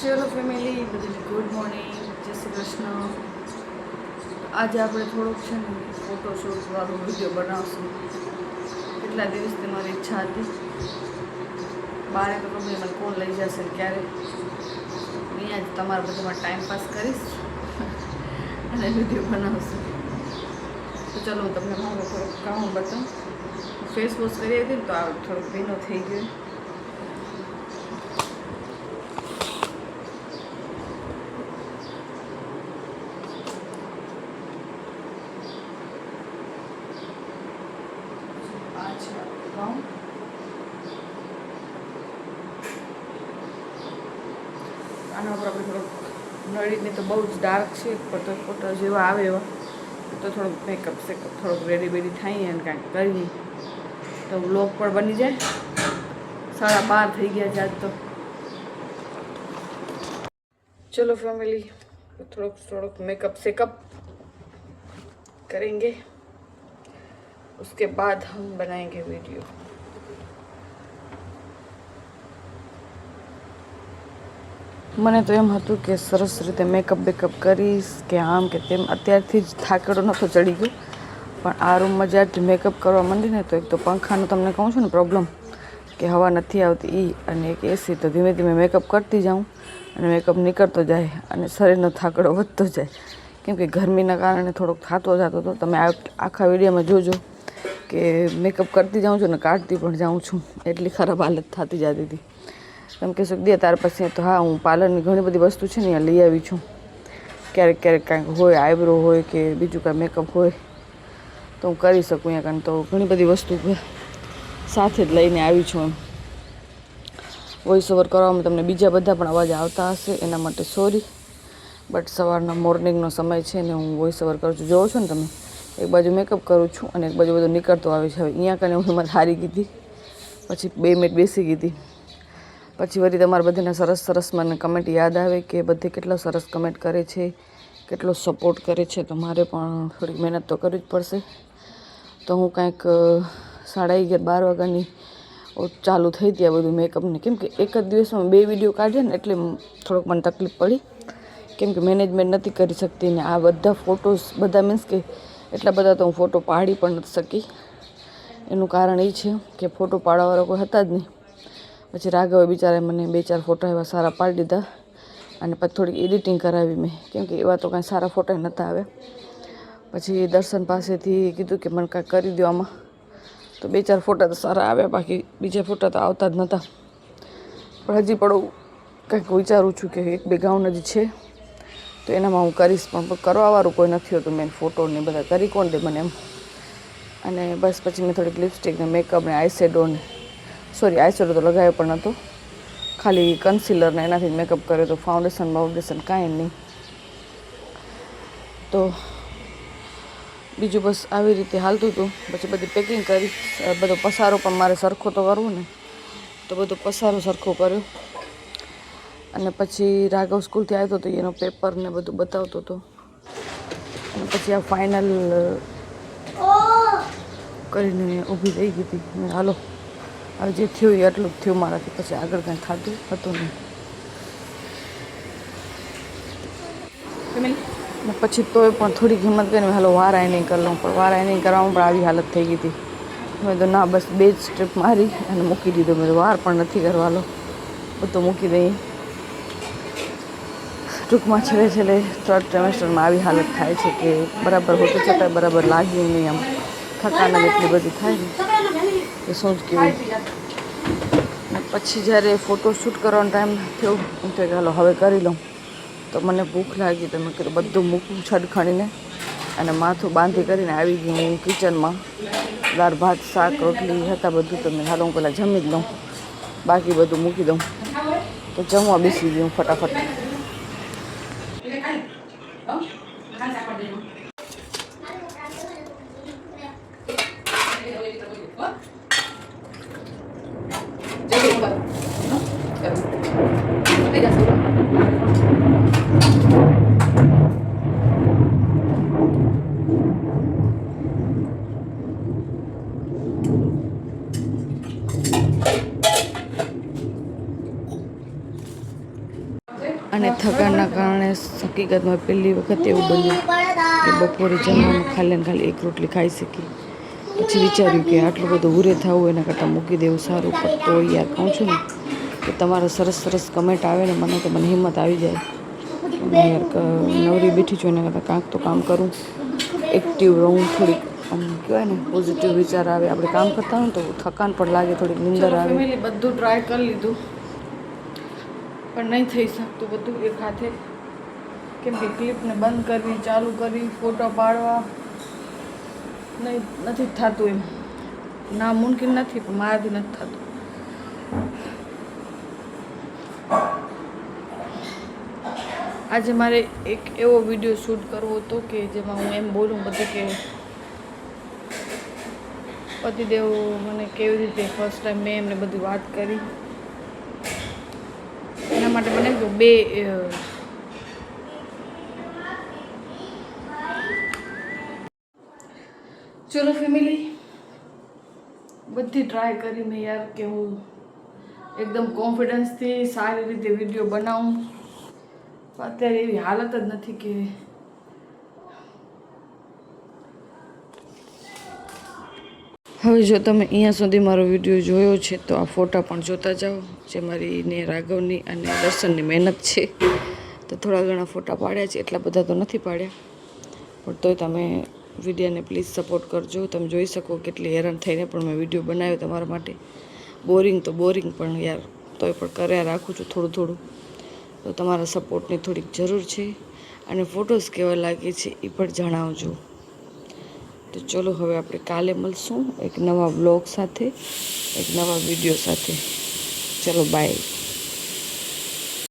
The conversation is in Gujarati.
ચલો ફેમિલી બધાને ગુડ મોર્નિંગ, જય શ્રી કૃષ્ણ. આજે આપણે થોડુંક છે ને ફોટોશૂટ વાળો વિડીયો બનાવશું. કેટલા દિવસથી મારી ઈચ્છા હતી. બારે તો ખબર મને કોણ લઈ જશે ક્યારે. અહીંયા જ તમારા બધામાં ટાઈમ પાસ કરીશ અને વિડીયો બનાવશું. તો ચલો હું તમને મારો થોડોક કામ બતાવું. ફેસ વોશ કરી હતી ને તો આ થોડોક ભીનો થઈ ગયો. આના ઉપર આપણે થોડોક નળીને તો બહુ જ ડાર્ક છે, પણ તો ફોટા જેવા આવે એવા તો થોડુંક મેકઅપ સેકઅપ થોડુંક રેડી બેડી થાય અને કાંઈક કરી તો વ્લોગ પણ બની જાય. 12:30 થઈ ગયા છે આજ તો. चलो फैमिली थोड़क मेकअप सेकअप करेंगे, उसके बाद हम बनाएंगे वीडियो. મને તો એમ હતું કે સરસ રીતે મેકઅપ બેકઅપ કરીશ કે આમ કે તેમ. અત્યારથી જ થાકેડો નહોતો ચડી ગયો, પણ આ રૂમમાં જ્યારથી મેકઅપ કરવા માંડી ને તો એક તો પંખાનો તમને કહું છું ને પ્રોબ્લેમ કે હવા નથી આવતી એ, અને એક એસી. તો ધીમે ધીમે મેકઅપ કરતી જાઉં અને મેકઅપ નીકળતો જાય અને શરીરનો થાકડો વધતો જાય, કેમ કે ગરમીના કારણે થોડોક થતો જતો હતો. તમે આખા વિડીયોમાં જોજો કે મેકઅપ કરતી જાઉં છું ને કાઢતી પણ જાઉં છું, એટલી ખરાબ હાલત થતી જતી હતી. તમે કહેશો કે દે ત્યાર પછી તો હા, હું પાર્લરની ઘણી બધી વસ્તુ છે ને અહીંયા લઈ આવી છું. ક્યારેક ક્યારેક કાંઈક હોય, આઈબ્રો હોય કે બીજું કાંઈ મેકઅપ હોય તો હું કરી શકું અહીંયા કારણ. તો ઘણી બધી વસ્તુ સાથે જ લઈને આવી છું. એમ વોઇસ ઓવર કરવામાં તમને બીજા બધા પણ અવાજ આવતા હશે, એના માટે સોરી. બટ સવારના મોર્નિંગનો સમય છે ને હું વોઇસ ઓવર કરું છું. જોવો છો ને તમે, એક બાજુ મેકઅપ કરું છું અને એક બાજુ બધું નીકળતો આવે છે. હવે અહીંયા કને હું હિંમત હારી ગઈ હતી, પછી 2 મિનિટ બેસી ગઈ હતી. પછી વળી તમારા બધાને સરસ સરસ મને કમેન્ટ યાદ આવે કે બધે કેટલા સરસ કમેન્ટ કરે છે, કેટલો સપોર્ટ કરે છે. તો મારે પણ થોડીક મહેનત તો કરવી જ પડશે. તો હું કાંઈક 11:30 12 વાગ્યાની ચાલુ થઈ હતી આ બધું મેકઅપને, કેમ કે એક જ દિવસમાં 2 વિડીયો કાઢ્યા ને એટલે થોડોક મને તકલીફ પડી, કેમ કે મેનેજમેન્ટ નથી કરી શકતી. ને આ બધા ફોટોસ બધા મીન્સ કે એટલા બધા તો હું ફોટો પાડી પણ નથી શકી. એનું કારણ એ છે કે ફોટો પાડવાવાળા કોઈ હતા જ નહીં. પછી રાઘવે બિચારાએ મને 2-4 ફોટા એવા સારા પાડી દીધા અને પછી થોડીક એડિટિંગ કરાવી મેં, કેમ કે એવા તો કાંઈ સારા ફોટા નહોતા આવ્યા. પછી દર્શન પાસેથી કીધું કે મને કાંઈક કરી દો આમાં, તો 2-4 ફોટા તો સારા આવ્યા, બાકી બીજા ફોટા તો આવતા જ નહોતા. પણ હજી પણ કંઈક વિચારું છું કે 1-2 ગાઉન હજી છે તો એનામાં હું કરીશ, પણ કરવાવાળું કોઈ નથી હોતું. મેં ફોટોને બધા કરી કોણ દે મને એમ. અને બસ પછી મેં થોડીક લિપસ્ટિક ને મેકઅપ ને આઈશેડો ને આઈશેડો તો લગાવ્યો પણ નહોતો, ખાલી કન્સીલર ને એનાથી મેકઅપ કર્યો તો. ફાઉન્ડેશન કાંઈ નહીં. તો બીજું બસ આવી રીતે હાલતું હતું. પછી બધી પેકિંગ કરી, બધો પસારો પણ મારે સરખો તો કરવો ને, તો બધો પસારો સરખો કર્યો. અને પછી રાઘવ સ્કૂલથી આવ્યો હતો એનો પેપર ને બધું બતાવતો હતો. અને પછી આ ફાઇનલ કરીને ઊભી થઈ ગઈ હતી. હાલો હવે જે થયું એ એટલું જ થયું મારાથી, પછી આગળ કાંઈ થતું હતું નહીં. ને પછી તોય પણ થોડીક હિંમત કરીને હાલો વાર આઈનિંગ કરી લઉં, પણ વાર આઈનિંગ કરવામાં પણ આવી હાલત થઈ ગઈ હતી. મેં તો ના બસ 2 જ સ્ટ્રીપ મારી અને મૂકી દીધો. મેં વાર પણ નથી કરવાનો, બધું મૂકી દઈએ. ટૂંકમાં છેલ્લે 3rd ટ્રાઇમેસ્ટરમાં આવી હાલત થાય છે કે બરાબર હોતું છતાં બરાબર લાગ્યું નહીં. આમ થકાન એટલી બધી થાય ને કે શું જ કેવું. ને પછી જ્યારે ફોટો શૂટ કરવાનો ટાઈમ થયો એમ થયું કે હાલો હવે કરી લઉં. તો મને ભૂખ લાગી, તો મેં કીધું બધું મૂકું છડખણીને અને માથું બાંધી કરીને આવી ગઈ હું કિચનમાં. દાળ ભાત શાક રોટલી હતા બધું, તો મેં હાલો હું પહેલાં જમી જ લઉં, બાકી બધું મૂકી દઉં. તો જમવા બેસી ગયું ફટાફટ. અને થકાણના કારણે હકીકતમાં પહેલી વખત એવું બન્યું કે બપોરે જમવાનું ખાલી ને ખાલી એક રોટલી ખાઈ શકી. પછી વિચાર્યું કે આટલું બધું ઉરે થવું એના કરતાં મૂકી દેવું સારું. પણ તો યાર કહું છું ને કે તમારા સરસ કમેન્ટ આવે ને મને તો મને હિંમત આવી જાય કે યાર નવરી બેઠી છું એના કરતાં કાંઈક તો કામ કરું, એક્ટિવ રહું, થોડીક આમ કહેવાય ને પોઝિટિવ વિચાર આવે. આપણે કામ કરતા હોય ને તો થકાન પણ લાગે, થોડીક નીંદર આવે. બધું ટ્રાય કરી લીધું પણ નહીં થઈ શકતું બધું એક હાથે, કેમ કે ક્લિપને બંધ કરવી, ચાલુ કરવી, ફોટો પાડવા નથી થતું એમ. ના મુમકિન નથી પણ મારાથી નથી થતું. આજે મારે એક એવો વિડીયો શૂટ કરવો હતો કે જેમાં હું એમ બોલું બધું કે પતિદેવ મને કેવી રીતે ફર્સ્ટ ટાઈમ મેં એમને બધી વાત કરી. એના માટે મને બે ચલો ફેમિલી, બધી ટ્રાય કરી મેં યાર કે હું એકદમ કોન્ફિડન્સથી સારી રીતે વિડીયો બનાવું. અત્યારે એવી હાલત જ નથી કે હવે જો તમે અહીંયા સુધી મારો વિડીયો જોયો છે તો આ ફોટા પણ જોતા જાઓ, જે મારી ને રાઘવની અને દર્શનની મહેનત છે. તો થોડા ઘણા ફોટા પાડ્યા છે, એટલા બધા તો નથી પાડ્યા, પણ તોય તમે વિડીયોને પ્લીઝ સપોર્ટ કરજો. તમે જોઈ શકો કેટલી હેરાન થઈને પણ મેં વિડીયો બનાવ્યો તમારા માટે. બોરિંગ તો બોરિંગ પણ યાર તોય પણ કર્યા રાખું છું થોડું. તો તમારા સપોર્ટની થોડીક જરૂર છે અને ફોટોઝ કેવા લાગે છે એ પણ જણાવજો. તો ચલો હવે આપણે કાલે મળશું એક નવા બ્લોગ સાથે, એક નવા વિડીયો સાથે. ચલો બાય.